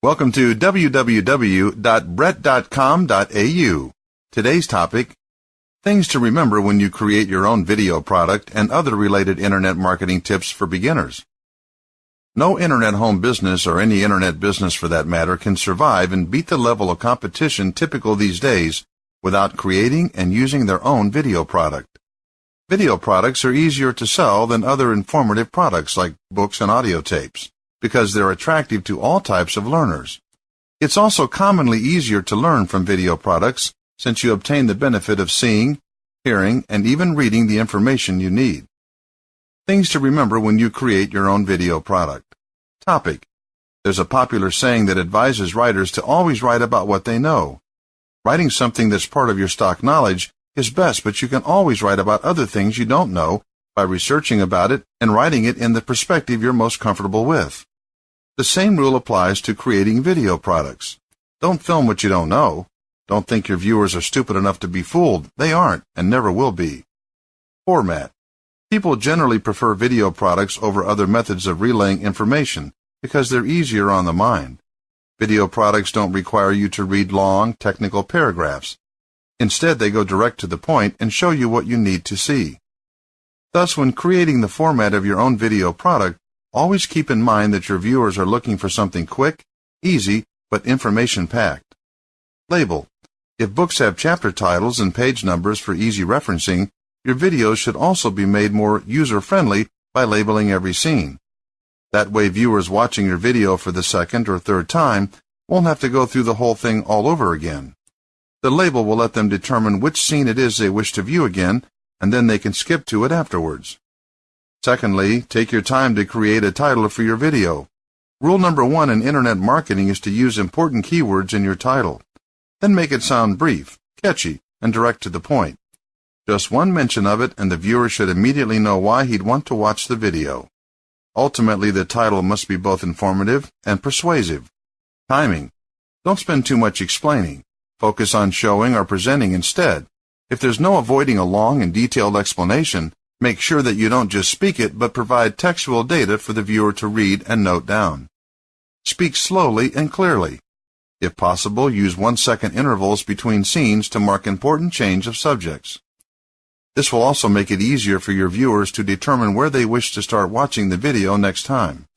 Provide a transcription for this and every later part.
Welcome to www.brett.com.au. Today's topic, things to remember when you create your own video product and other related internet marketing tips for beginners. No internet home business or any internet business for that matter can survive and beat the level of competition typical these days without creating and using their own video product. Video products are easier to sell than other informative products like books and audio tapes, because they're attractive to all types of learners. It's also commonly easier to learn from video products since you obtain the benefit of seeing, hearing, and even reading the information you need. Things to remember when you create your own video product. Topic. There's a popular saying that advises writers to always write about what they know. Writing something that's part of your stock knowledge is best, but you can always write about other things you don't know by researching about it and writing it in the perspective you're most comfortable with. The same rule applies to creating video products. Don't film what you don't know. Don't think your viewers are stupid enough to be fooled. They aren't and never will be. Format. People generally prefer video products over other methods of relaying information because they're easier on the mind. Video products don't require you to read long, technical paragraphs. Instead, they go direct to the point and show you what you need to see. Thus, when creating the format of your own video product, always keep in mind that your viewers are looking for something quick, easy, but information-packed. Label. If books have chapter titles and page numbers for easy referencing, your videos should also be made more user-friendly by labeling every scene. That way, viewers watching your video for the second or third time won't have to go through the whole thing all over again. The label will let them determine which scene it is they wish to view again, and then they can skip to it afterwards. Secondly, take your time to create a title for your video. Rule number 1 in internet marketing is to use important keywords in your title. Then make it sound brief, catchy, and direct to the point. Just one mention of it and the viewer should immediately know why he'd want to watch the video. Ultimately, the title must be both informative and persuasive. Timing. Don't spend too much explaining. Focus on showing or presenting instead. If there's no avoiding a long and detailed explanation, make sure that you don't just speak it but provide textual data for the viewer to read and note down. Speak slowly and clearly. If possible, use 1-second intervals between scenes to mark important change of subjects. This will also make it easier for your viewers to determine where they wish to start watching the video next time.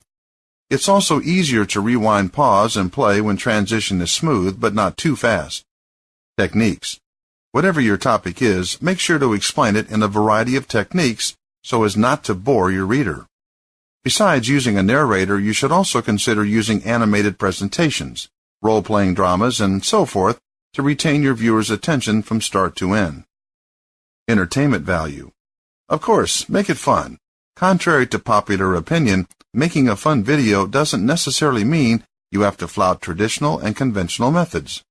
It's also easier to rewind, pause, and play when transition is smooth but not too fast. Techniques. Whatever your topic is, make sure to explain it in a variety of techniques so as not to bore your reader. Besides using a narrator, you should also consider using animated presentations, role-playing dramas, and so forth to retain your viewers' attention from start to end. Entertainment value. Of course, make it fun. Contrary to popular opinion, making a fun video doesn't necessarily mean you have to flout traditional and conventional methods.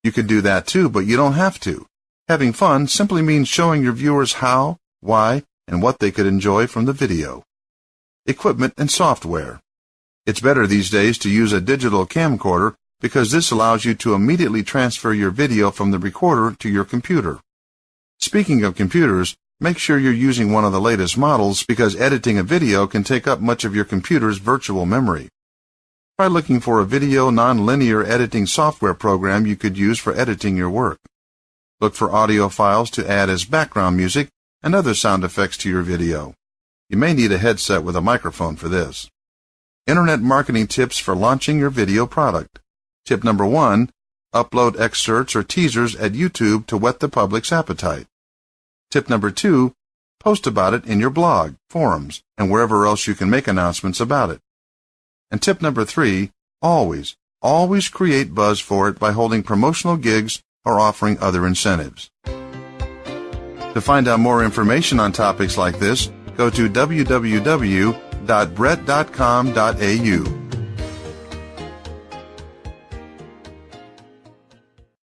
You can do that too, but you don't have to. Having fun simply means showing your viewers how, why, and what they could enjoy from the video. Equipment and software. It's better these days to use a digital camcorder because this allows you to immediately transfer your video from the recorder to your computer. Speaking of computers, make sure you're using one of the latest models because editing a video can take up much of your computer's virtual memory. Try looking for a video non-linear editing software program you could use for editing your work. Look for audio files to add as background music and other sound effects to your video. You may need a headset with a microphone for this. Internet marketing tips for launching your video product. Tip number 1, upload excerpts or teasers at YouTube to whet the public's appetite. Tip number 2, post about it in your blog, forums, and wherever else you can make announcements about it. And tip number 3, always create buzz for it by holding promotional gigs or offering other incentives. To find out more information on topics like this, go to www.brett.com.au.